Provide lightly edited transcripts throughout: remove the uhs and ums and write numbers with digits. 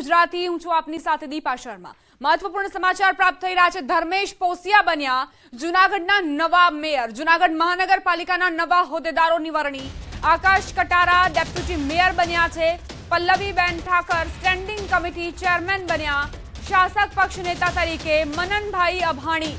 ગુજરાતી, હું છું આપની સાથે દીપા શર્મા। મહત્વપૂર્ણ સમાચાર પ્રાપ્ત થઈ રહ્યા છે। ધર્મેશ પોસિયા બન્યા જૂનાગઢના નવા મેયર। જૂનાગઢ મહાનગરપાલિકાના નવા હોદ્દેદારોની વરણી। આકાશ કટારા ડેપ્યુટી મેયર બન્યા છે। Pallaviben Thakar standing committee chairman બન્યા। શાસક પક્ષ નેતા તરીકે મનનભાઈ અભાણી।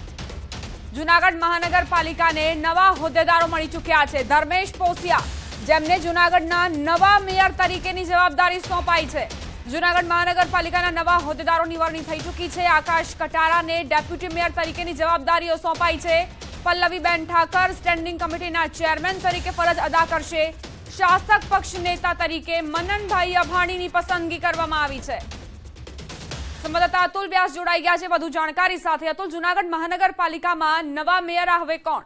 જૂનાગઢ મહાનગરપાલિકાને નવા હોદ્દેદારો મળી ચૂક્યા છે। ધર્મેશ પોસિયા જેમને જૂનાગઢના નવા મેયર તરીકેની જવાબદારી સોંપાઈ છે। જૂનાગઢ મહાનગરપાલિકાના નવા હોદ્દેદારોની વરણી થઈ ચૂકી છે। આકાશ કટારાને ડેપ્યુટી મેયર તરીકેની જવાબદારીઓ સોંપાઈ છે। પલ્લવીબેન ઠાકર સ્ટેન્ડિંગ કમિટીના ચેરમેન તરીકે ફરજ અદા કરશે। શાસક પક્ષ નેતા તરીકે મનનભાઈ અભાણીની પસંદગી કરવામાં આવી છે। સંવાદદાતા અતુલ વ્યાસ જોડાઈ ગયા છે વધુ જાણકારી સાથે। અતુલ, જૂનાગઢ મહાનગરપાલિકામાં નવા મેયર હવે કોણ?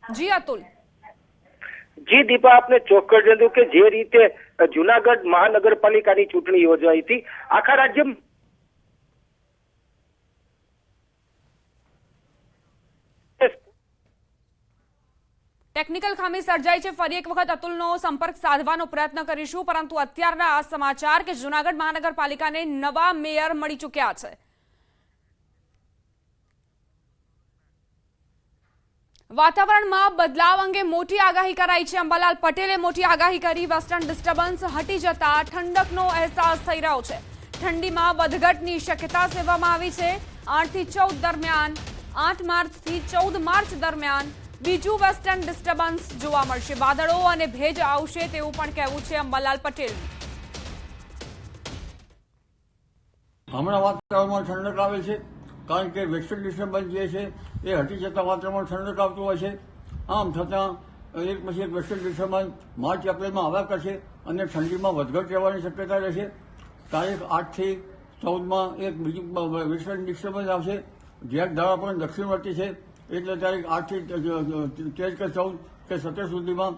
जी अतुल। जी दीपा, आपने ચોક્કસ જણાવ્યું કે જે રીતે જૂનાગઢ મહાનગરપાલિકાની ચૂંટણી યોજાઈ હતી, આખા રાજ્ય ટેકનિકલ ખામી સર્જાઈ છે। ફરી એક વખત અતુલનો સંપર્ક સાધવાનો પ્રયત્ન કરીશું, પરંતુ અત્યારના આ સમાચાર કે જૂનાગઢ મહાનગરપાલિકાને નવા મેયર મળી ચૂક્યા છે। વાતાવરણમાં બદલાવ અંગે મોટી આગાહી કરાઈ છે। અંબાલાલ પટેલે મોટી આગાહી કરી। વેસ્ટર્ન ડિસ્ટર્બન્સ હટી જતા ઠંડકનો અહેસાસ થઈ રહ્યો છે। ઠંડીમાં વધઘટની શક્યતા સેવવામાં આવી છે। 8 થી 14 દરમિયાન 8 માર્ચથી 14 માર્ચ દરમિયાન બીજું વેસ્ટર્ન ડિસ્ટર્બન્સ જોવા મળશે। વાદળો અને ભેજ આવશે તેવું પણ કહેવું છે અંબાલાલ પટેલનું। હમણાં વાતાવરણમાં ઠંડક આવે છે, કારણ કે વેસ્ટર્ન ડિસ્ટર્બન્સ જે છે એ હટી જતા વાતાવરણમાં ઠંડક આવતું હોય છે। આમ છતાં એક પછી એક વેસ્ટર્ન ડિસ્ટર્બન્સ માર્ચ એપ્રિલમાં આવ્યા કરશે અને ઠંડીમાં વધઘટ રહેવાની શક્યતા રહેશે। તારીખ 8 થી 14 એક બીજું વેસ્ટર્ન ડિસ્ટર્બન્સ આવશે। જ્યાં ધારા પણ દક્ષિણવર્તી છે, એટલે તારીખ 8 થી 13 કે 14 કે 17 સુધીમાં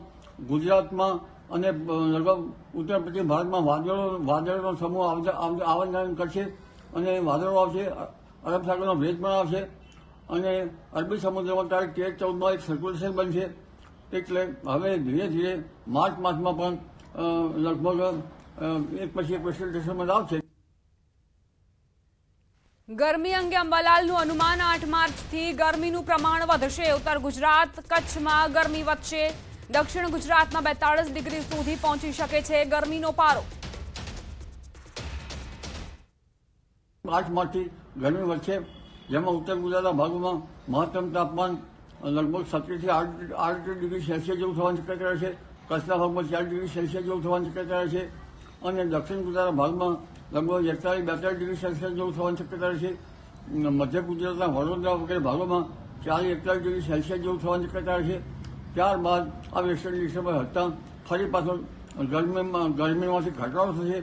ગુજરાતમાં અને લગભગ ઉત્તર પશ્ચિમ ભારતમાં વાદળોનો સમૂહ આવન જાવન કરશે અને વાદળો આવશે। અરબ સાગરનો ભેજ પણ આવશે અને અરબી સમુદ્રમાં તારીખ 13-14 એક સર્ક્યુલેશન બનશે। એટલે હવે ધીરે ધીરે માર્ચ માસમાં પણ લગભગ એક પછી એક વેસ્ટર્ન ડિસ્ટર્બન્સ આવશે। ગરમી અંગે અંબાલાલનું અનુમાન 8 માર્ચથી ગરમીનું પ્રમાણ વધશે। ઉત્તર ગુજરાત કચ્છમાં ગરમી વધશે। દક્ષિણ ગુજરાતમાં 42 ડિગ્રી સુધી પહોંચી શકે છે ગરમીનો પારો। 8 માર્ચથી ગરમી વધશે, જેમાં ઉત્તર ગુજરાતના ભાગોમાં મહત્તમ તાપમાન લગભગ 17 થી 8 ડિગ્રી સેલ્સિયસ જેવું થવાની શક્યતા રહેશે। કચ્છના ભાગમાં 4 ડિગ્રી સેલ્સિયસ જેવું થવાની શક્યતા રહેશે અને દક્ષિણ ગુજરાતના ભાગમાં લગભગ 41-42 ડિગ્રી સેલ્સિયસ જેવું થવાની શક્યતા રહેશે। મધ્ય ગુજરાતના વડોદરા વગેરે ભાગોમાં 40-41 ડિગ્રી સેલ્સિયસ જેવું થવાની શક્યતા રહેશે। ત્યારબાદ આ વેસ્ટર્ન ડિસ્ટર્બન્સ હટતા ફરી પાછો ગરમીમાંથી ઘટાડો થશે।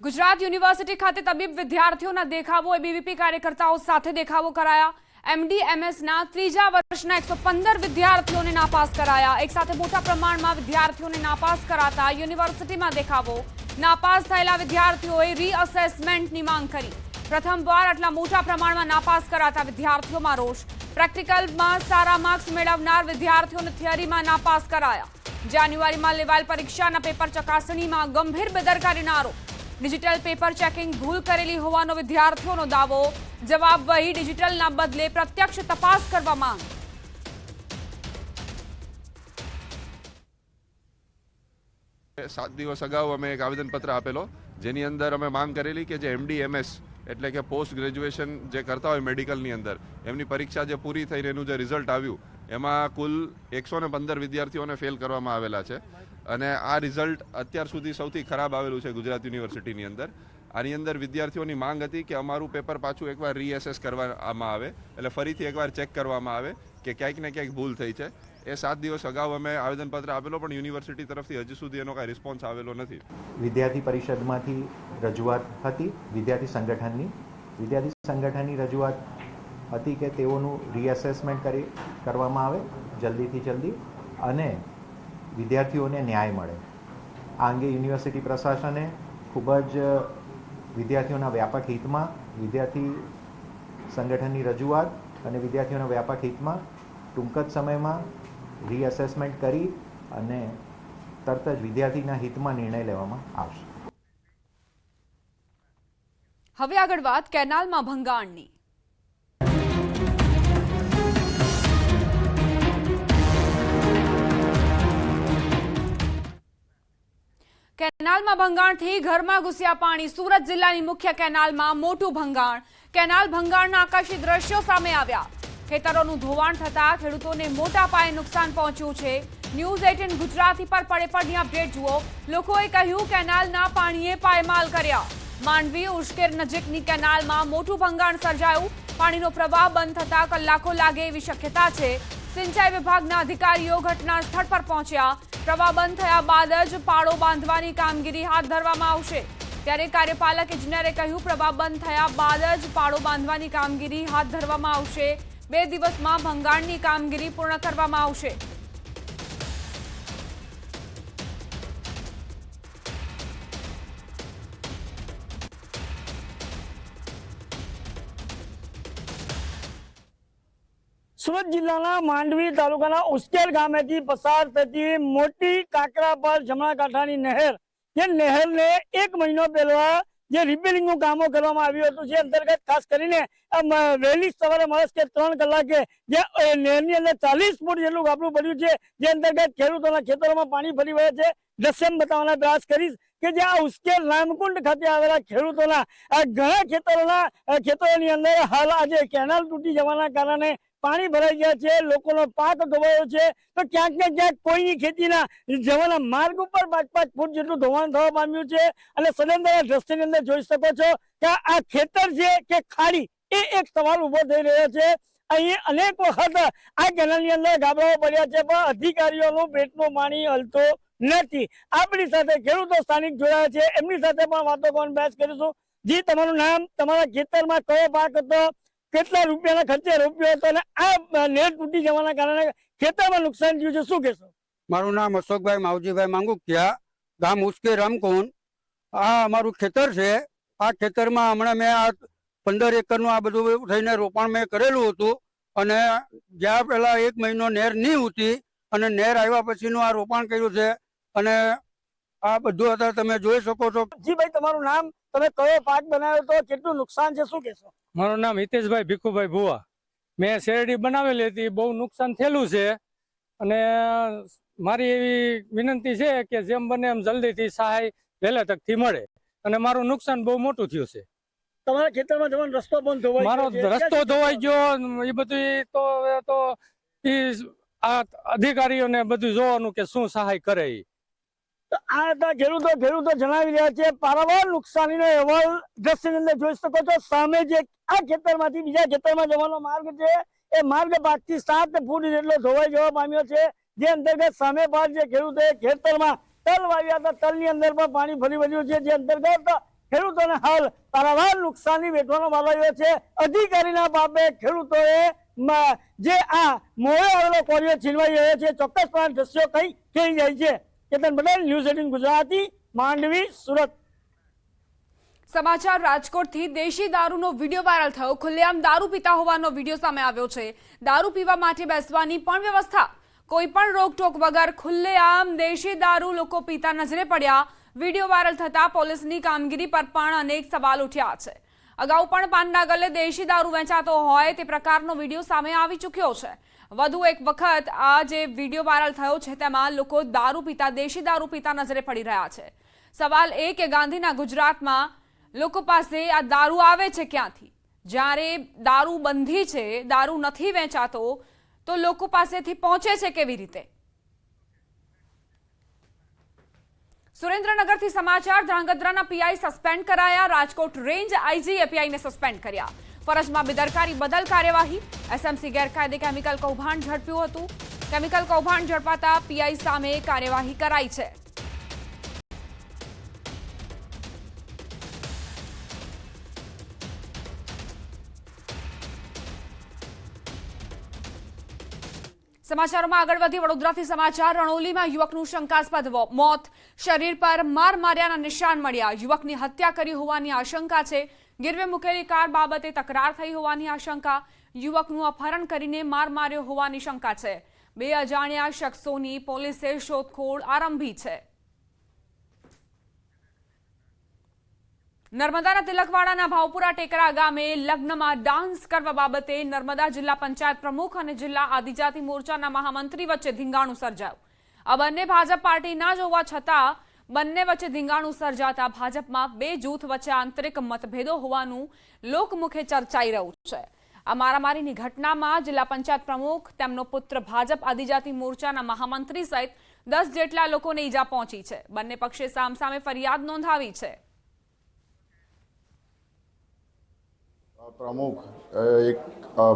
ગુજરાત યુનિવર્સિટી ખાતે તબીબ વિદ્યાર્થીઓના દેખાવો એબીવીપી કાર્યકર્તાઓ સાથે દેખાવો કરાયા। એમડીએમએસના 3જા વર્ષના 115 વિદ્યાર્થીઓને નાપાસ કરાયા। એક સાથે મોટા પ્રમાણમાં વિદ્યાર્થીઓને નાપાસ કરાતા યુનિવર્સિટીમાં દેખાવો। નાપાસ થયેલા વિદ્યાર્થીઓએ રીઅસેસમેન્ટની માંગ કરી। પ્રથમવાર આટલા મોટા પ્રમાણમાં નાપાસ કરાતા વિદ્યાર્થીઓમાં રોષ। પ્રેક્ટિકલમાં સારા માર્ક્સ મેળવનાર વિદ્યાર્થીઓને થિયરીમાં નાપાસ કરાયા। જાન્યુઆરીમાં લેવાયેલ પરીક્ષાના પેપર ચકાસણીમાં ગંભીર બેદરકારીના આરોપ। ડિજિટલ પેપર ચેકિંગ ભૂલ કરેલી હોવાનો વિદ્યાર્થીઓનો દાવો। જવાબ વહી ડિજિટલના બદલે પ્રત્યક્ષ તપાસ કરવા માંગ। 7 દિવસ અગાઉ અમે એક આવેદનપત્ર આપેલો, જેની અંદર અમે માંગ કરેલી કે જે એમડીએમએસ એટલે કે પોસ્ટ ગ્રેજ્યુએશન જે કરતા હોય મેડિકલની અંદર, એમની પરીક્ષા જે પૂરી થઈને એનું જે રિઝલ્ટ આવ્યું એમાં કુલ 115 વિદ્યાર્થીઓને ફેલ કરવામાં આવેલા છે અને આ રિઝલ્ટ અત્યાર સુધી સૌથી ખરાબ આવેલું છે ગુજરાત યુનિવર્સિટીની અંદર। આની અંદર વિદ્યાર્થીઓની માંગ હતી કે અમારું પેપર પાછું એકવાર રીએસેસ કરવામાં આવે, એટલે ફરીથી એકવાર ચેક કરવામાં આવે કે ક્યાંક ને ક્યાંક ભૂલ થઈ છે। એ 7 દિવસ અગાઉ અમે આવેદનપત્ર આપેલો, પણ યુનિવર્સિટી તરફથી હજી સુધી એનો કાંઈ રિસ્પોન્સ આવેલો નથી। વિદ્યાર્થી પરિષદમાંથી રજૂઆત હતી, વિદ્યાર્થી સંગઠનની રજૂઆત હતી કે તેઓનું રીએસેસમેન્ટ કરવામાં આવે જલ્દીથી જલ્દી અને વિદ્યાર્થીઓને ન્યાય મળે। આ અંગે યુનિવર્સિટી પ્રશાસને ખૂબ જ વિદ્યાર્થીઓના વ્યાપક હિતમાં વિદ્યાર્થી સંગઠનની રજૂઆત અને વિદ્યાર્થીઓના વ્યાપક હિતમાં ટૂંક જ સમયમાં રીએસેસમેન્ટ કરી અને તરત જ વિદ્યાર્થીના હિતમાં નિર્ણય લેવામાં આવશે. હવે આગળ વાત કેનાલમાં ભંગાણની. કેનાલમાં ભંગાણથી ઘરમાં ઘૂસ્યા પાણી. સુરત જિલ્લાની મુખ્ય કેનાલમાં મોટું ભંગાણ. કેનાલ ભંગાણના આકાશી દ્રશ્યો સામે આવ્યા. ખેતરોનું ધોવાણ થતા ખેડૂતોને મોટા પાયે નુકસાન પહોંચ્યું છે. ન્યૂઝ 18 ગુજરાતી પર પડે અપડેટ જુઓ. લોકોએ કહ્યું કેનાલના પાણીએ પાયમાલ કર્યા. માંડવી ઉશ્કેર નજીકની કેનાલમાં મોટું ભંગાણ સર્જાયું. પાણીનો પ્રવાહ બંધ થતા કલાકો લાગે એવી શક્યતા છે. સિંચાઈ વિભાગના અધિકારીઓ ઘટના સ્થળ પર પહોંચ્યા. પ્રવાહ બંધ થયા બાદ જ પાળો બાંધવાની કામગીરી હાથ ધરવામાં આવશે. ત્યારે કાર્યપાલક ઇજનેરે કહ્યું પ્રવાહ બંધ થયા બાદ જ પાળો બાંધવાની કામગીરી હાથ ધરવામાં આવશે. 2 દિવસમાં ભંગાણની કામગીરી પૂર્ણ કરવામાં આવશે. સુરત જિલ્લાના માંડવી તાલુકાના ઉશ્કેર ગામેથી પસાર થતી મોટી કાકરાપાર જમણા કાંઠાની નહેર, જે નહેરને 1 મહિનો પહેલા જે રિપેરિંગનું કામો કરવામાં આવ્યું હતું, જે અંતર્ગત ખાસ કરીને વહેલી સવારે મળે કે 3 કલાકે જે નહેરની અંદર 40 ફૂટ જેટલું ગાબડું પડ્યું છે, જે અંતર્ગત ખેડૂતોના ખેતરોમાં પાણી ફરી વળે છે. દ્રશ્ય બતાવવાનો પ્રયાસ કરીશ કે જે આ ઉશ્કેર રામકુંડ ખાતે આવેલા ખેડૂતોના ઘણા ખેતરોની અંદર હાલ આજે કેનાલ તૂટી જવાના કારણે પાણી ભરાઈ ગયા છે. લોકોનો પાક ધોવાયો છે. તો ક્યાંક ને ક્યાંક કોઈની ખેતીના જવાના માર્ગ ઉપર 5-5 ફૂટ જેટલું ધોવાણ થવા પામ્યું છે. અને સદંતર દ્રશ્યની અંદર જોઈ શકો છો કે આ ખેતર છે કે ખાડી, એ એક સવાલ ઉભો થઈ રહ્યો છે. અહીં અનેક વખત આ કેનાલની અંદર ગાબડાઓ પડ્યા છે, પણ અધિકારીઓનું પેટનું પાણી હલતું નથી. આપણી સાથે ખેડૂતો સ્થાનિક જોડાયા છે, એમની સાથે પણ વાતો કરવાનો પ્રયાસ કરીશું. જી, તમારું નામ, તમારા ખેતરમાં કયો પાક હતો, કેટલા રૂપિયાના ખર્ચે રોપ્યો હતો, અને આ નહેર તૂટી જવાના કારણે ખેતરમાં નુકસાન થયું છે, શું કહેશો? મારું નામ અશોકભાઈ માવજીભાઈ માંગુકિયા, ગામ ઉશ્કેર રામકુંડ. આ અમારું ખેતર છે. આ ખેતરમાં હમણાં મેં આ 15 એકરનું આ બધું થઈને રોપણ મેં કરેલું હતું. અને જ્યાં પહેલા 1 મહિનો નહેર નહીં ઉતી અને નહેર આવ્યા પછીનું આ રોપણ કર્યું છે. અને આ બધું અત્યારે તમે જોઈ શકો છો. જી ભાઈ, તમારું નામ, તમે કયો પાક બનાવ્યો હતો, કેટલું નુકસાન છે, શું કહેશો? મારું નામ હિતેશભાઈ ભીખુભાઈ ભુવા. મેં શેરડી બનાવેલી હતી, બહુ નુકસાન થયેલું છે. અને મારી એવી વિનંતી છે કે જેમ બને એમ જલ્દીથી સહાય વહેલા તકથી મળે. અને મારું નુકસાન બહુ મોટું થયું છે. તમારા ખેતરમાં જવાનો રસ્તો પણ ધોવાઈ મારો રસ્તો ધોવાઈ ગયો. એ બધું તો આ અધિકારીઓને બધું જોવાનું કે શું સહાય કરે. આ હતા ખેડૂતો જણાવી રહ્યા છે. પારાવાર નુકસાનીનો અહેવાલ દ્રશ્યની અંદર જોઈ શકો છો. સામે જે આ ખેતરમાંથી બીજા ખેતરમાં જવાનો માર્ગ છે, એ માર્ગ 5 થી 7 ફૂટ જેટલો ધોવાઈ જવા પામ્યો છે. જે અંતર્ગત સામે પાર જે ખેડૂતોએ ખેતરમાં તલ વાવ્યા હતા, તલની અંદર પણ પાણી ફરી વળ્યું છે. જે અંતર્ગત ખેડૂતોને હાલ પારાવાર નુકસાની વેઠવાનો વાલો આવ્યો છે. અધિકારીના બાબે ખેડૂતોએ જે આ મોડે આવેલો કોરિયો છીનવાઈ રહ્યો છે. ચોક્કસપણે દ્રશ્યો કઈ થઈ જાય છે. કેતન પટેલ, ન્યૂઝ 18 ગુજરાતી, માંડવી, સુરત. સમાચાર રાજકોટથી. દેશી દારૂનો વિડીયો વાયરલ થયો. ખુલ્લેઆમ દારૂ પીતા હોવાનો વિડીયો સામે આવ્યો છે. દારૂ પીવા માટે બેસવાની પણ વ્યવસ્થા. કોઈ પણ રોકટોક વગર ખુલ્લેઆમ દેશી દારૂ લોકો પીતા નજરે પડ્યા. વિડીયો વાયરલ થતા પોલીસની કામગીરી પર પણ અનેક સવાલ ઉઠ્યા છે. અગાઉ પણ પાનના ગલે દેશી દારૂ વેચાતો હોય તે પ્રકારનો વિડીયો સામે આવી ચૂક્યો છે. વધુ એક વખત આ જે વિડીયો વાયરલ થયો છે તેમાં લોકો દેશી દારૂ પીતા નજરે પડી રહ્યા છે. સવાલ એ કે ગાંધીના ગુજરાતમાં લોકો પાસે આ દારૂ આવે છે ક્યાંથી? જ્યારે દારૂ બંધી છે, દારૂ નથી વેચાતો, તો લોકો પાસેથી પહોંચે છે કેવી રીતે? સુરેન્દ્રનગરથી સમાચાર. ધ્રાંગધ્રાના પીઆઈ સસ્પેન્ડ કરાયા. રાજકોટ રેન્જ આઈજીએ પીઆઈને સસ્પેન્ડ કર્યા. ફરજમાં બેદરકારી બદલ કાર્યવાહી. એસએમસી ગેરકાયદે કેમિકલ કૌભાંડ ઝડપ્યું હતું. કેમિકલ કૌભાંડ ઝડપાતા પીઆઈ સામે કાર્યવાહી કરાઈ છે. સમાચારોમાં આગળ વધી વડોદરાથી સમાચાર. રણોલીમાં યુવકનું શંકાસ્પદ મોત. શરીર પર માર માર્યાના નિશાન મળ્યા. યુવકની હત્યા કરી હોવાની આશંકા છે. ગીરવે મૂકેલી કાર બાબતે તકરાર થઈ હોવાની આશંકા. યુવકનું અપહરણ કરીને માર માર્યો હોવાની શંકા છે. 2 અજાણ્યા શખ્સોની પોલીસે શોધખોળ આરંભી છે. નર્મદાના તિલકવાડાના ભાવપુરા ટેકરા ગામે લગ્નમાં ડાન્સ કરવા બાબતે નર્મદા જિલ્લા પંચાયત પ્રમુખ અને જિલ્લા આદિજાતિ મોરચાના મહામંત્રી વચ્ચે ધીંગાણું સર્જાયું. આ બંને ભાજપ પાર્ટીના જ હોવા છતાં બંને વચ્ચે ધીંગાણું સર્જાતા ભાજપમાં 2 જૂથ વચ્ચે આંતરિક મતભેદો હોવાનું લોકમુખે ચર્ચાઈ રહ્યું છે. આ મારામારીની ઘટનામાં જિલ્લા પંચાયત પ્રમુખ, તેમનો પુત્ર, ભાજપ આદિજાતિ મોરચાના મહામંત્રી સહિત 10 જેટલા લોકોને ઈજા પહોંચી છે. બંને પક્ષે સામસામે ફરિયાદ નોંધાવી છે. પ્રમુખ એક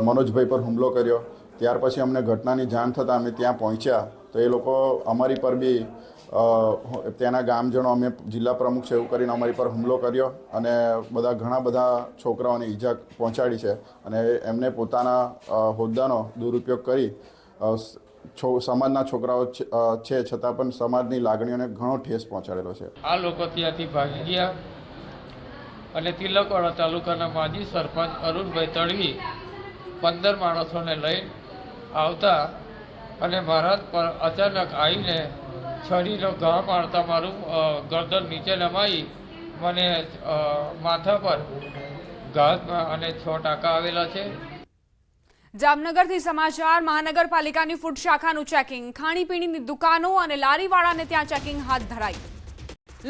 મનોજભાઈ પર હુમલો કર્યો. ત્યાર પછી અમને ઘટનાની જાણ થતાં અમે ત્યાં પહોંચ્યા તો એ લોકો અમારી પર બી ત્યાંના ગામજનો, અમે જિલ્લા પ્રમુખ છે એવું કરીને અમારી પર હુમલો કર્યો અને ઘણા બધા છોકરાઓને ઈજા પહોંચાડી છે. અને એમને પોતાના હોદ્દાનો દુરુપયોગ કરી સમાજના છોકરાઓ છે છતાં પણ સમાજની લાગણીઓને ઘણો ઠેસ પહોંચાડેલો છે. આ લોકો ત્યાંથી ભાગી ગયા અને તિલકવાડા તાલુકાના માજી સરપંચ અરુણભાઈ તડવી 15 માણસોને લઈ આવતા અને મારા પર અચાનક આવીને છરીનો ઘા મારતા મારું ગરદન નીચે નમાઈ મને માથા પર ઘા અને 6 ટાંકા આવેલા છે. જામનગરથી સમાચાર. મહાનગરપાલિકાની ફૂડ શાખાનું ચેકિંગ. ખાણીપીણીની દુકાનો અને લારીવાળાને ત્યાં ચેકિંગ હાથ ધરાઈ.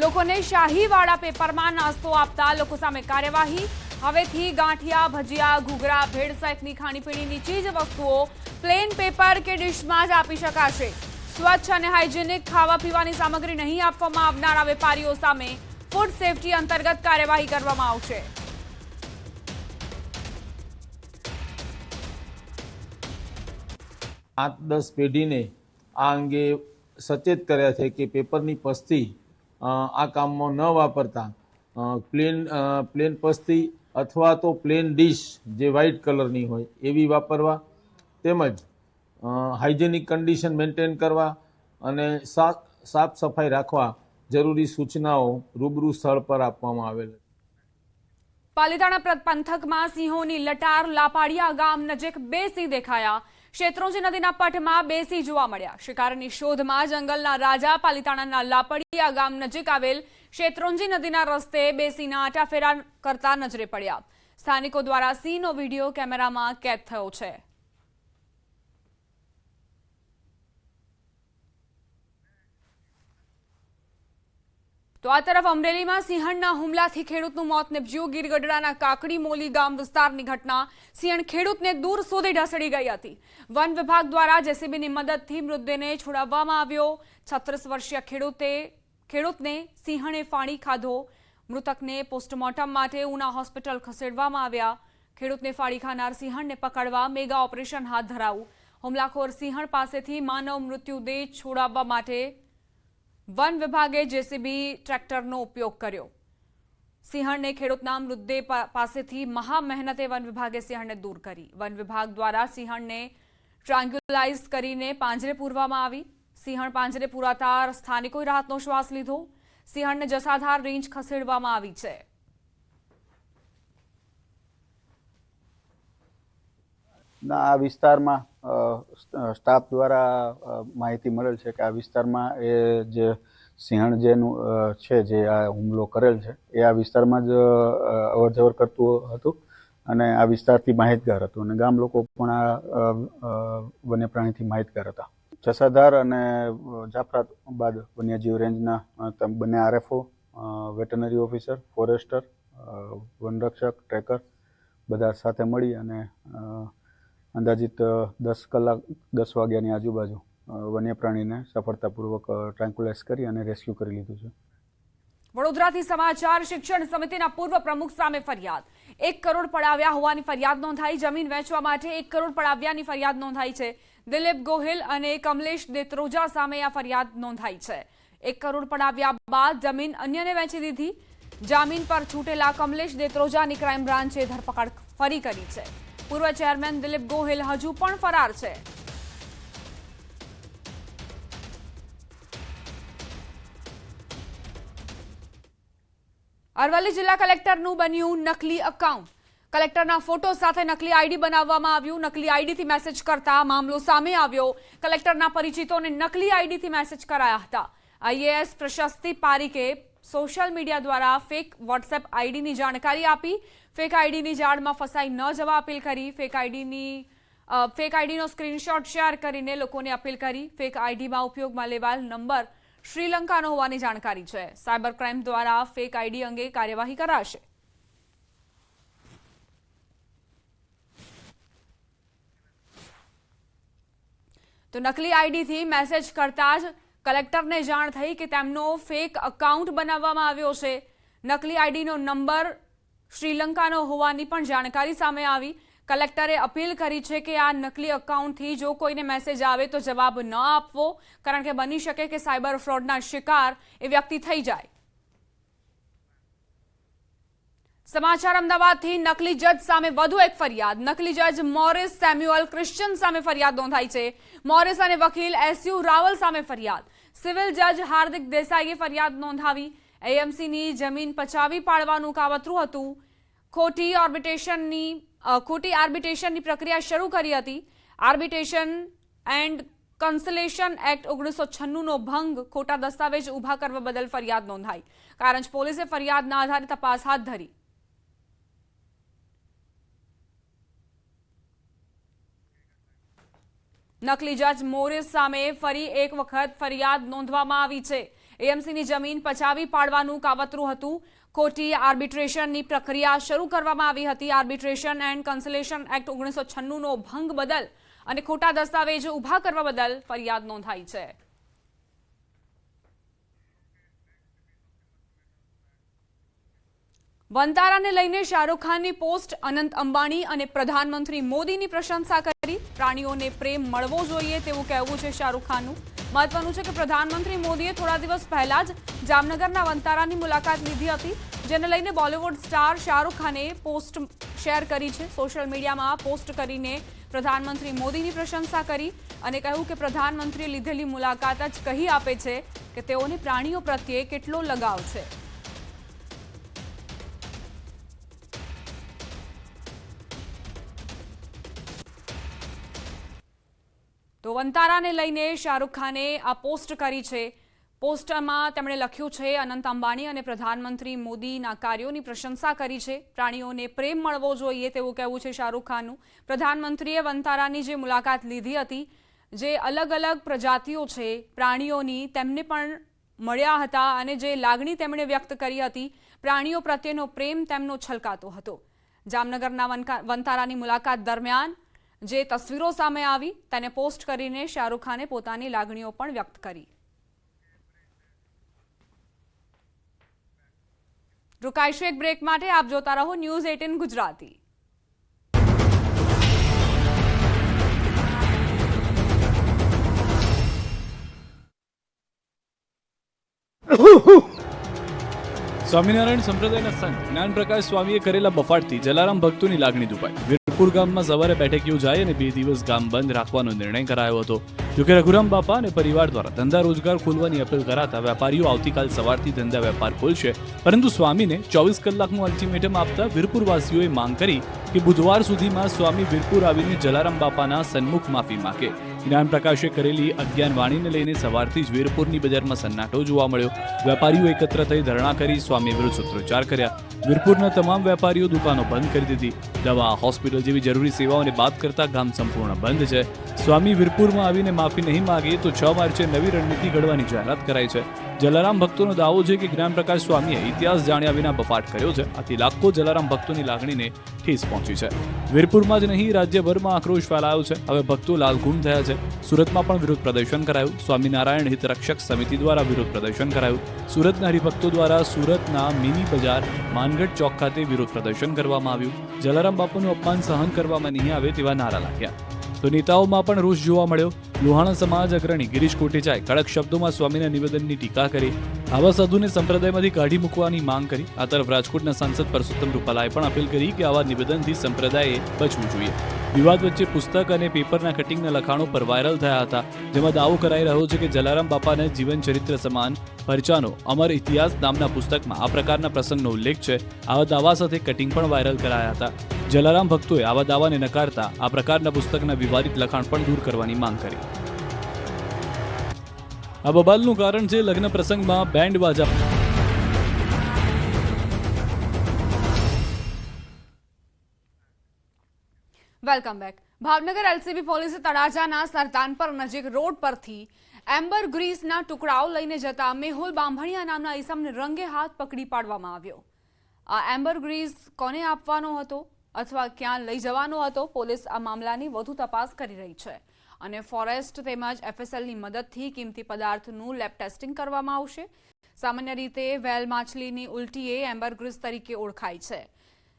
લોકોને શાહીવાળા પેપરમાં નાસ્તો આપતા લોકો સામે કાર્યવાહી. હવેથી ગાંઠિયા, ભજીયા, ઘૂઘરા, ભેળ સહિતની ખાણીપીણીની ચીજ વસ્તુઓ પ્લેન પેપર કે ડીશમાં જ આપી શકાશે. સ્વચ્છ અને હાઇજેનિક ખાવા પીવાની સામગ્રી નહીં આપવામાં આવનારા વેપારીઓ સામે ફૂડ સેફટી અંતર્ગત કાર્યવાહી કરવામાં આવશે. આઠ 10 પેઢીને આ અંગે સચેત કર્યા છે કે પેપરની પસ્તી આ કામમાં ન વાપરતા પ્લેન પસ્તી અથવા તો પ્લેન ડીશ જે વ્હાઇટ કલરની હોય એવી વાપરવા, તેમજ હાઇજેનિક કન્ડિશન મેન્ટેન કરવા અને સાફ સફાઈ રાખવા જરૂરી સૂચનાઓ રૂબરૂ સ્થળ પર આપવામાં આવેલ. પાલીતાણા પંથકમાં સિંહોની લટાર. લાપાડિયા ગામ નજીક 2 સિંહ દેખાયા. શેત્રુંજી નદીના પટમાં 2 સિંહ જોવા મળ્યા. શિકારની શોધમાં જંગલના રાજા પાલીતાણાના લાપડિયા ગામ નજીક આવેલ શેત્રુંજી નદીના રસ્તે 2 સિંહના આટાફેરા કરતા નજરે પડ્યા. સ્થાનિકો દ્વારા સિંહનો વિડીયો કેમેરામાં કેદ થયો છે. તો આ તરફ અમરેલીમાં સિંહણના હુમલાથી ખેડૂતનું મોત નિપજ્યું. ગીર ગઢડાના કાકડી મોલી ગામ વિસ્તારની ઘટના. સિંહણ ખેડૂતને દૂર સુધી ઢસડી ગઈ હતી. વન વિભાગ દ્વારા જેસીબીની મદદથી મૃતદેહને છોડાવવામાં આવ્યો. 36 વર્ષીય ખેડૂતને સિંહણે ફાણી ખાધો. મૃતકને પોસ્ટમોર્ટમ માટે ઉના હોસ્પિટલ ખસેડવામાં આવ્યા. ખેડૂતને ફાળી ખાનાર સિંહણને પકડવા મેગા ઓપરેશન હાથ ધરાયું. હુમલાખોર સિંહણ પાસેથી માનવ મૃત્યુદેહ છોડાવવા માટે વન વિભાગે જેસીબી ટ્રેક્ટરનો ઉપયોગ કર્યો. સિંહણને ખેડૂતના મૃતદેહ પાસેથી મહા મહેનતે વન વિભાગે સિંહણને દૂર કરી. વન વિભાગ દ્વારા સિંહણને ટ્રાન્ગ્યુલાઇઝ કરીને પાંજરે પૂરવામાં આવી. સિંહણ પાંજરે પૂરાતા સ્થાનિકોએ રાહતનો શ્વાસ લીધો. સિંહણને જસાધાર રેન્જ ખસેડવામાં આવી છે. આ વિસ્તારમાં સ્ટાફ દ્વારા માહિતી મળેલ છે કે આ વિસ્તારમાં એ જે સિંહણ જેનું છે જે આ હુમલો કરેલ છે એ આ વિસ્તારમાં જ અવરજવર કરતું હતું અને આ વિસ્તારથી માહિતગાર હતું અને ગામ લોકો પણ આ વન્ય પ્રાણીથી માહિતગાર હતા. જસાધાર અને જાફરાબાદ વન્યજીવ રેન્જના બંને આરએફઓ, વેટરનરી ઓફિસર, ફોરેસ્ટર, વનરક્ષક, ટ્રેકર બધા સાથે મળી અને અંદાજિત 10 વાગ્યાની આજુબાજુ વન્ય પ્રાણીને સફળતાપૂર્વક ટ્રાન્ક્યુલાઇઝ કરી અને રેસ્ક્યુ કરી લીધું છે. વડોદરાથી સમાચાર. શિક્ષણ સમિતિના પૂર્વ પ્રમુખ સામે ફરિયાદ. 1 કરોડ પડાવ્યા હોવાની ફરિયાદ નોંધાઈ. જમીન વેચવા માટે 1 કરોડ પડાવ્યાની ફરિયાદ નોંધાઈ છે. દિલીપ ગોહિલ અને કમલેશ દેત્રોજા સામે આ ફરિયાદ નોંધાઈ છે. 1 કરોડ પડાવ્યા બાદ જમીન અન્યને વેચી દીધી. જામીન પર છૂટેલા કમલેશ દેત્રોજાની ક્રાઇમ બ્રાન્ચે ધરપકડ ફરી કરી છે. પૂર્વ ચેરમેન દિલીપ ગોહિલ હજુ પણ ફરાર છે. અરવલ્લી જિલ્લા કલેક્ટરનું બન્યું નકલી એકાઉન્ટ. કલેક્ટરના ફોટો સાથે નકલી આઈડી બનાવવામાં આવ્યું. નકલી આઈડીથી મેસેજ કરતા મામલો સામે આવ્યો. કલેક્ટરના પરિચિતોને નકલી આઈડીથી મેસેજ કરાયા હતા. IAS પ્રશસ્તિ પારીકે સોશિયલ મીડિયા દ્વારા ફેક વોટ્સએપ આઈડીની જાણકારી આપી. ફેક આઈડીની જાળમાં ફસાઈ ન જવા અપીલ કરી. ફેક આઈડીનો સ્ક્રીનશોટ શેર કરીને લોકોને અપીલ કરી. ફેક આઈડીમાં ઉપયોગમાં લેવાયેલ નંબર શ્રીલંકાનો હોવાની જાણકારી છે. સાયબર ક્રાઇમ દ્વારા ફેક આઈડી અંગે કાર્યવાહી કરાશે. તો નકલી આઈડીથી મેસેજ કરતા જ કલેક્ટરને જાણ થઈ કે તેમનો ફેક એકાઉન્ટ બનાવવામાં આવ્યો છે. નકલી આઈડીનો નંબર શ્રીલંકાનો હોવાની પણ જાણકારી સામે આવી. કલેક્ટરે અપીલ કરી છે કે આ નકલી એકાઉન્ટથી જો કોઈને મેસેજ આવે તો જવાબ ન આપવો, કારણ કે બની શકે કે સાયબર ફ્રોડના શિકાર એ વ્યક્તિ થઈ જાય. સમાચાર અમદાવાદથી નકલી જજ સામે વધુ એક ફરિયાદ. નકલી જજ મોરિસ સેમ્યુઅલ ક્રિશ્ચિયન સામે ફરિયાદ નોંધાઈ છે. મોરિસ અને વકીલ SU રાવલ સામે ફરિયાદ. સિવિલ જજ હાર્દિક દેસાઈએ ફરિયાદ નોંધાવી. AMCની જમીન પચાવી પાડવાનું કાવતરું હતું. ખોટી આર્બિટ્રેશનની પ્રક્રિયા શરૂ કરી હતી. આર્બિટ્રેશન એન્ડ કન્સલેશન એક્ટ 1996નો ભંગ, ખોટા દસ્તાવેજ ઉભા કરવા બદલ ફરિયાદ નોંધાઈ. કારંજ પોલીસે ફરિયાદના આધારે તપાસ હાથ ધરી. નકલી જજ મોરિસ સામે ફરી એક વખત ફરિયાદ નોંધવામાં આવી છે. AMCની જમીન પચાવી પાડવાનું કાવતરું હતું. ખોટી આર્બિટ્રેશનની પ્રક્રિયા શરૂ કરવામાં આવી હતી. આર્બિટ્રેશન એન્ડ કન્સલેશન એક્ટ 1996નો ભંગ બદલ અને ખોટા દસ્તાવેજો ઉભા કરવા બદલ ફરિયાદ નોંધાઈ છે. વનતારાને લઈને શાહરૂખ ખાનની પોસ્ટ. અનંત અંબાણી અને પ્રધાનમંત્રી મોદીની પ્રશંસા કરી. પ્રાણીઓને પ્રેમ મળવો જોઈએ તેવું કહેવું છે શાહરૂખ ખાનનું. મહત્વનું છે કે પ્રધાનમંત્રી મોદીએ થોડા દિવસ પહેલા જ જામનગરના વનતારાની મુલાકાત લીધી હતી, જેને લઈને બોલિવૂડ સ્ટાર શાહરૂખ ખાને પોસ્ટ શેર કરી છે. સોશિયલ મીડિયામાં પોસ્ટ કરીને પ્રધાનમંત્રી મોદીની પ્રશંસા કરી અને કહ્યું કે પ્રધાનમંત્રીએ લીધેલી મુલાકાત જ કહી આપે છે કે તેઓને પ્રાણીઓ પ્રત્યે કેટલો લગાવ છે. તો વનતારાને લઈને શાહરૂખ ખાને આ પોસ્ટ કરી છે. પોસ્ટમાં તેમણે લખ્યું છે અનંત અંબાણી અને પ્રધાનમંત્રી મોદીના કાર્યોની પ્રશંસા કરી છે. પ્રાણીઓને પ્રેમ મળવો જોઈએ તેવું કહેવું છે શાહરૂખ ખાનનું. પ્રધાનમંત્રીએ વનતારાની જે મુલાકાત લીધી હતી, જે અલગ અલગ પ્રજાતિઓ છે પ્રાણીઓની, તેમને પણ મળ્યા હતા અને જે લાગણી તેમણે વ્યક્ત કરી હતી, પ્રાણીઓ પ્રત્યેનો પ્રેમ તેમનો છલકાતો હતો. જામનગરના વનતારાની મુલાકાત દરમિયાન જે તસવીરો સામે આવી તેને પોસ્ટ કરીને શાહરૂખ ખાને પોતાની લાગણીઓ પણ વ્યક્ત કરી. રોકાઈશું એક બ્રેક માટે. આપ જોતા રહો ન્યૂઝ 18 ગુજરાતી. સ્વામિનારાયણ સંપ્રદાયના સંત જ્ઞાન પ્રકાશ સ્વામીએ કરેલા બફાટથી જલારામ ભક્તોની લાગણી દુભાઈ. વીરપુર ગામમાં સવારે બેઠક યોજાઈ અને 2 દિવસ ગામ બંધ રાખવાનો નિર્ણય કરાયો હતો. જોકે રઘુરામ બાપા અને પરિવાર દ્વારા ધંધા રોજગાર ખોલવાની અપીલ કરાતા વેપારીઓ આવતીકાલ સવારથી ધંધા વેપાર ખોલશે, પરંતુ સ્વામીને 24 કલાકનું અલ્ટિમેટમ આપતા વીરપુરવાસીઓએ માંગ કરી કે બુધવાર સુધીમાં સ્વામી વીરપુર આવીને જલારામ બાપાના સન્મુખ માફી માંગે. જ્ઞાન પ્રકાશે કરેલી અજ્ઞાન વાણીને લઈને સવારથી જ વીરપુરની બજારમાં સન્નાટો જોવા મળ્યો. વેપારીઓ એકત્ર થઈ ધરણા કરી સ્વામી વિરુદ્ધ સૂત્રોચ્ચાર કર્યા. વીરપુરના તમામ વેપારીઓ દુકાનો બંધ કરી દીધી. દવા, હોસ્પિટલ જેવી જરૂરી સેવાઓને બાદ કરતા ગામ સંપૂર્ણ બંધ છે. સ્વામી વીરપુરમાં આવીને માફી નહીં માગે તો 6 માર્ચે નવી રણનીતિ ઘડવાની જાહેરાત કરાઈ છે. જલારામ ભક્તોનો દાવો છે કે જ્ઞાન પ્રકાશ સ્વામીએ ઇતિહાસ જાણ્યા વિના બફાટ કર્યો છે. આથી લાખો જલારામ ભક્તોની લાગણીને ઠેસ પહોંચી છે. વીરપુરમાં જ નહીં, રાજ્યભરમાં આક્રોશ ફેલાયો છે. હવે ભક્તો લાલઘૂમ થયા છે. સુરતમાં પણ વિરોધ પ્રદર્શન કરાયું. સ્વામિનારાયણ હિત રક્ષક સમિતિ દ્વારા વિરોધ પ્રદર્શન કરાયું. સુરતના હરિભક્તો દ્વારા સુરતના મિની બજાર માનગઢ ચોક ખાતે વિરોધ પ્રદર્શન કરવામાં આવ્યું. જલારામ બાપુનું અપમાન સહન કરવામાં નહીં આવે તેવા નારા લાગ્યા. તો નેતાઓમાં પણ રોષ જોવા મળ્યો. લોહાણા સમાજ અગ્રણી ગિરીશ કોટેચાએ કડક શબ્દોમાં સ્વામીના નિવેદનની ટીકા કરી. આવા સાધુને સંપ્રદાયમાંથી કાઢી મૂકવાની માંગ કરી. આ તરફ રાજકોટના સાંસદ પરસોત્તમ રૂપાલાએ પણ અપીલ કરી કે આવા નિવેદનથી સંપ્રદાયે બચવું જોઈએ. વિવાદ વચ્ચે પુસ્તક અને પેપરના કટિંગના લખાણો પર વાયરલ થયા હતા, જેમાં દાવો કરાઈ રહ્યો છે કે જલારામ બાપાના જીવન ચરિત્ર સમાન પરચાનો અમર ઇતિહાસ નામના પુસ્તકમાં આ પ્રકારના પ્રસંગનો ઉલ્લેખ છે. આવા દાવા સાથે કટિંગ પણ વાયરલ કરાયા હતા. જલારામ ભક્તોએ આવા દાવાને નકારતા આ પ્રકારના પુસ્તકના વિવાદિત લખાણ પણ દૂર કરવાની માંગ કરી. આ બબાલનું કારણ છે લગ્ન પ્રસંગમાં બેન્ડ બાજા. Welcome back. ભાવનગર એલસીબી પોલીસે તળાજાના સરતાનપર નજીક રોડ પરથી એમ્બર ગ્રીસના ટુકડાઓ લઈને જતા મેહુલ બાંભણિયા નામના ઈસમને રંગે હાથ પકડી પાડવામાં આવ્યો. આ એમ્બર ગ્રીસ કોને આપવાનો હતો અથવા ક્યાં લઈ જવાનો હતો, પોલીસ આ મામલાની વધુ તપાસ કરી રહી છે અને ફોરેસ્ટ તેમજ એફએસએલની મદદથી કિંમતી પદાર્થનું લેબ ટેસ્ટિંગ કરવામાં આવશે. સામાન્ય રીતે વેલ માછલીની ઉલટી એ એમ્બર ગ્રીસ તરીકે ઓળખાય છે,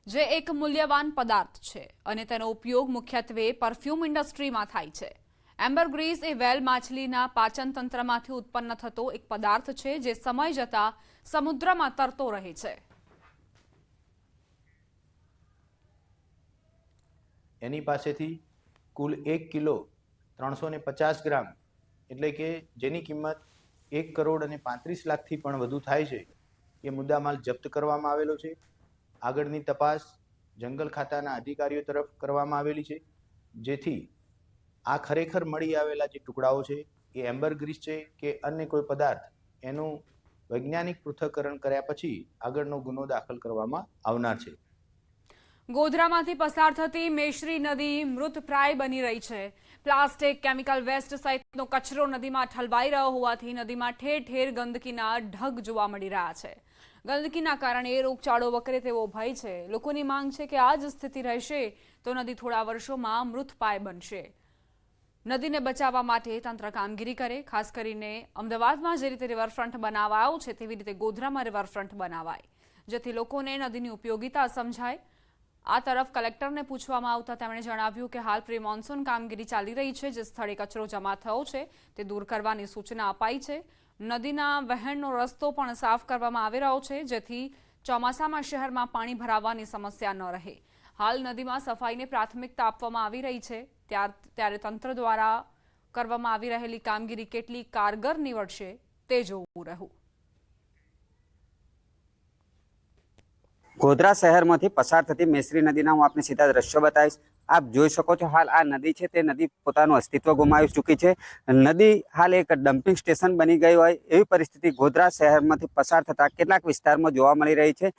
જે એક મૂલ્યવાન પદાર્થ છે અને તેનો ઉપયોગ મુખ્યત્વે પરફ્યુમ ઇન્ડસ્ટ્રીમાં થાય છે. એમ્બર ગ્રીસ એ વેલ માછલીના પાચન તંત્રમાંથી ઉત્પન્ન થતો એક પદાર્થ છે, જે સમય જતા સમુદ્રમાં તરતો રહે છે. એની પાસેથી કુલ 1 કિલો 350 ગ્રામ એટલે કે જેની કિંમત 1 કરોડ અને 35 લાખથી પણ વધુ થાય છે એ મુદ્દામાલ જપ્ત કરવામાં આવેલો છે. આગળની તપાસ જંગલ ખાતાના અધિકારીઓ તરફ કરવામાં આવેલી છે, જેથી આ ખરેખર મળી આવેલા જે ટુકડાઓ છે એ એમ્બર ગ્રીસ છે કે અન્ય કોઈ પદાર્થ એનું વૈજ્ઞાનિક પૃથ્થકરણ કર્યા પછી આગળનો ગુનો દાખલ કરવામાં આવનાર છે. ગોધરામાંથી પસાર થતી મેશ્રી નદી મૃતપ્રાય બની રહી છે. પ્લાસ્ટિક, કેમિકલ વેસ્ટ સહિતનો કચરો નદીમાં ઠલવાઈ રહ્યો હોવાથી નદીમાં ઠેર ઠેર ગંદકીના ઢગ જોવા મળી રહ્યા છે. ગંદકીના કારણે રોગચાળો વકરે તેવો ભય છે. લોકોની માંગ છે કે આ જ સ્થિતિ રહેશે તો નદી થોડા વર્ષોમાં મૃતપાય બનશે. નદીને બચાવવા માટે તંત્ર કામગીરી કરે. ખાસ કરીને અમદાવાદમાં જે રીતે રિવરફ્રન્ટ બનાવાયો છે તેવી રીતે ગોધરામાં રિવરફ્રન્ટ બનાવાય, જેથી લોકોને નદીની ઉપયોગિતા સમજાય. આ તરફ કલેક્ટરને પૂછવામાં આવતા તેમણે જણાવ્યું કે હાલ પ્રી મોન્સૂન કામગીરી ચાલી રહી છે. જે સ્થળે કચરો જમા થયો છે તે દૂર કરવાની સૂચના અપાઈ છે. નદીના વહેણનો રસ્તો પણ સાફ કરવામાં આવી રહ્યો છે, જેથી ચોમાસામાં શહેરમાં પાણી ભરાવાની સમસ્યા ન રહે. હાલ નદીમાં સફાઈને પ્રાથમિકતા આપવામાં આવી રહી છે, ત્યારે તંત્ર દ્વારા કરવામાં આવી રહેલી કામગીરી કેટલી કારગર નીવડશે તે જોવું રહ્યું. ગોધરા શહેરમાંથી પસાર થતી મેશ્રી નદીના હું આપને સીધા દ્રશ્યો બતાવીશ. આપ જોઈ શકો છો હાલ આ નદી છે તે નદી પોતાનું અસ્તિત્વ ગુમાવી ચૂકી છે. નદી હાલ એક ડમ્પિંગ સ્ટેશન બની ગઈ હોય એવી પરિસ્થિતિ ગોધરા શહેરમાંથી પસાર થતા કેટલાક વિસ્તારમાં જોવા મળી રહી છે.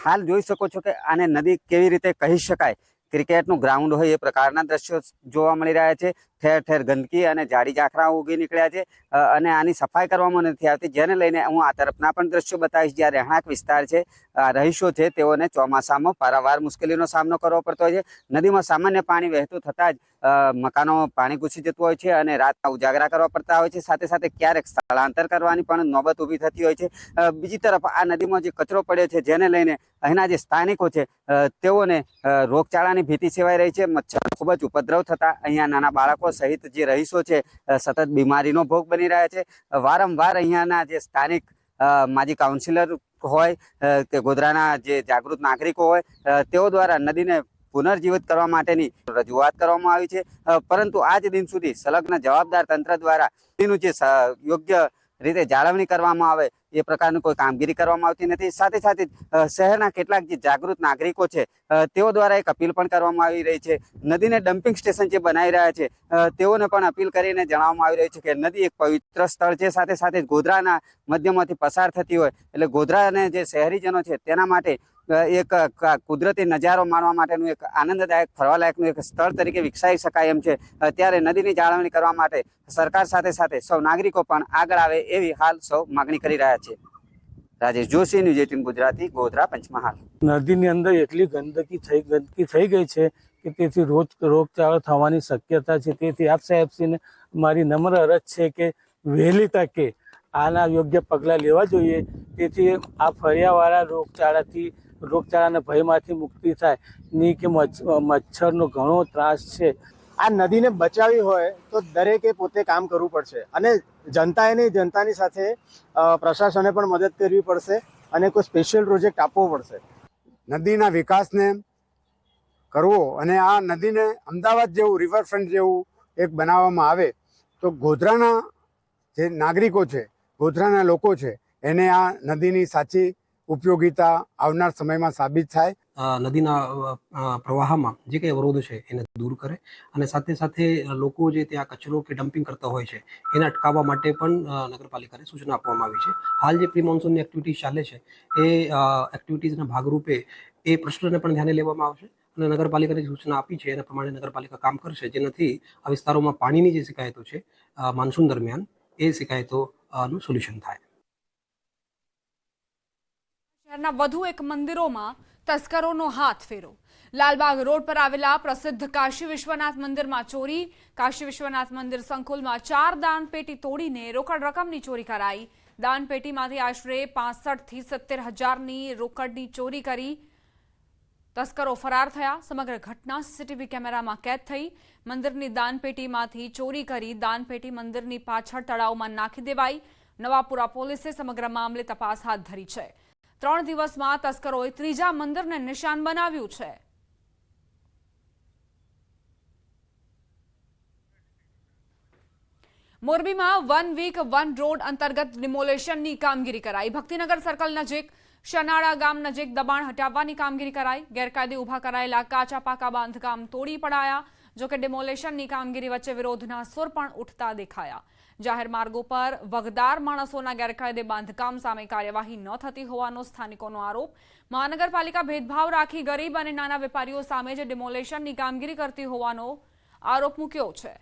હાલ જોઈ શકો છો કે આને નદી કેવી રીતે કહી શકાય, ક્રિકેટનું ગ્રાઉન્ડ હોય એ પ્રકારના દ્રશ્યો જોવા મળી રહ્યા છે. ઠેર ઠેર ગંદકી અને ઝાડી ઝાખરા ઉગી નીકળ્યા છે અને આની સફાઈ કરવામાં નથી આવતી, જેને લઈને હું આ તરફના પણ દ્રશ્યો બતાવીશ. જ્યાં રહેણાંક વિસ્તાર છે, રહીશો છે, તેઓને ચોમાસામાં પારાવાર મુશ્કેલીનો સામનો કરવો પડતો હોય છે. નદીમાં સામાન્ય પાણી વહેતું થતાં જ મકાનો પાણી ઘૂસી જતું હોય છે અને રાતના ઉજાગરા કરવા પડતા હોય છે. સાથે સાથે ક્યારેક સ્થળાંતર કરવાની પણ નોબત ઊભી થતી હોય છે. બીજી તરફ આ નદીમાં જે કચરો પડ્યો છે, જેને લઈને અહીંના જે સ્થાનિકો છે તેઓને રોગચાળાની ભીતિ સેવાઈ રહી છે. મચ્છર ખૂબ જ ઉપદ્રવ થતા અહીંયા નાના બાળકો સહિત જે રહીશો છે સતત બીમારીનો ભોગ બની રહ્યા છે. વારંવાર અહીંયાના જે સ્થાનિક માજી કાઉન્સિલર હોય કે ગોધરાના જે જાગૃત નાગરિકો હોય તેઓ દ્વારા નદીને પુનર્જીવિત કરવા માટેની રજૂઆત કરવામાં આવી છે, પરંતુ આજ દિન સુધી સંલગ્ન જવાબદાર તંત્ર દ્વારા નદીનું જે યોગ્ય રીતે જાળવણી કરવામાં આવે એ પ્રકારની કોઈ કામગીરી કરવામાં આવતી નથી. સાથે સાથે શહેરના કેટલાક જે જાગૃત નાગરિકો છે તેઓ દ્વારા એક અપીલ પણ કરવામાં આવી રહી છે. નદીને ડમ્પિંગ સ્ટેશન જે બનાવી રહ્યા છે તેઓને પણ અપીલ કરીને જણાવવામાં આવી રહ્યું છે કે નદી એક પવિત્ર સ્થળ છે. સાથે સાથે ગોધરાના મધ્યમાંથી પસાર થતી હોય એટલે ગોધરાને જે શહેરીજનો છે તેના માટે એક કુદરતી નજારો માણવા માટેનું એક આનંદદાયક ફરવાલાયકનું એક સ્થળ તરીકે વિકસાવી શકાય એમ છે. ત્યારે નદીની જાળવણી કરવા માટે સરકાર સાથે સાથે સૌ નાગરિકો પણ આગળ આવે એવી હાલ સૌ માગણી કરી રહ્યા છે. રાજેશ જોશી, ન્યૂઝ 18 ગુજરાતી, ગોધરા, પંચમહાલ. નદીની અંદર એટલી ગંદકી થઈ ગઈ છે કે તેથી રોગચાળો થવાની શક્યતા છે. તેથી આપ સાહેબશ્રીને મારી નમ્ર અરજ છે કે વહેલી તકે આના યોગ્ય પગલાં લેવા જોઈએ, તેથી આ ફળિયાવાળા રોગચાળાના ભયમાંથી મુક્તિ થાય. ની કે મચ્છરનો ઘણો ત્રાસ છે. આ નદીને બચાવવી હોય તો દરેકે પોતે કામ કરવું પડશે અને જનતાની સાથે પ્રશાસને પણ મદદ કરવી પડશે અને કોઈ સ્પેશિયલ પ્રોજેક્ટ આપવો પડશે. નદીના વિકાસને કરવો અને આ નદીને અમદાવાદ જેવું રિવરફ્રન્ટ જેવું એક બનાવવામાં આવે તો ગોધરાના જે નાગરિકો છે, ગોધરાના લોકો છે, એને આ નદીની સાચી ઉપયોગિતા આવનાર સમયમાં સાબિત થાય. નદીના પ્રવાહમાં જે કંઈ અવરોધ છે એને દૂર કરે અને સાથે સાથે લોકો જે ત્યાં કચરો કે ડમ્પિંગ કરતા હોય છે એને અટકાવવા માટે પણ નગરપાલિકાને સૂચના આપવામાં આવી છે. હાલ જે પ્રી મોન્સૂનની એક્ટિવિટીઝ ચાલે છે એ એક્ટિવિટીઝના ભાગરૂપે એ પ્રશ્નને પણ ધ્યાને લેવામાં આવશે અને નગરપાલિકાની સૂચના આપી છે એના પ્રમાણે નગરપાલિકા કામ કરશે, જેનાથી આ વિસ્તારોમાં પાણીની જે શિકાયતો છે મોન્સૂન દરમિયાન એ શિકાયતોનું સોલ્યુશન થાય. શહેરના વધુ એક મંદિરોમાં તસ્કરોનો હાથ ફેરો. લાલબાગ રોડ પર આવેલા પ્રસિદ્ધ કાશી વિશ્વનાથ મંદિરમાં ચોરી. કાશી વિશ્વનાથ મંદિર સંકુલમાં 4 દાનપેટી તોડીને રોકડ રકમની ચોરી કરાઈ. દાનપેટીમાંથી આશરે 65 થી 70 હજારની રોકડની ચોરી કરી તસ્કરો ફરાર થયા. સમગ્ર ઘટના સીસીટીવી કેમેરામાં કેદ થઈ. મંદિરની દાનપેટીમાંથી ચોરી કરી દાનપેટી મંદિરની પાછળ તળાવમાં નાખી દેવાઈ. નવાપુરા પોલીસે સમગ્ર મામલે તપાસ હાથ ધરી છે. 3 દિવસમાં તસ્કરોએ ત્રીજા મંદિરને નિશાન બનાવ્યું છે. મોરબીમાં 1 વીક 1 રોડ અંતર્ગત ડિમોલેશનની કામગીરી કરાઈ. ભક્તિનગર સર્કલ નજીક શનાળા ગામ નજીક દબાણ હટાવવાની કામગીરી કરાઈ. ગેરકાયદે ઉભા કરાયેલા કાચા પાકા બાંધકામ તોડી પડાયા. જોકે ડિમોલેશનની કામગીરી વચ્ચે વિરોધના સુર પણ ઉઠતા દેખાયા. જાહેર માર્ગો પર વગદાર માણસોના ગેરકાયદે બાંધકામ સામે કાર્યવાહી ન થતી હોવાનો સ્થાનિકોનો આરોપ. મહાનગરપાલિકા ભેદભાવ રાખી ગરીબ અને નાના વેપારીઓ સામે જ ડિમોલેશનની કામગીરી કરતી હોવાનો આરોપ મૂક્યો છે.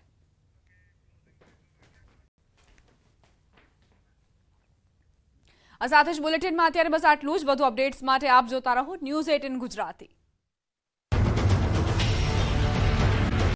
આ સાથે જ બુલેટિનમાં અત્યારે બસ આટલું જ. વધુ અપડેટ્સ માટે આપ જોતા રહો ન્યૂઝ 18 ગુજરાતી.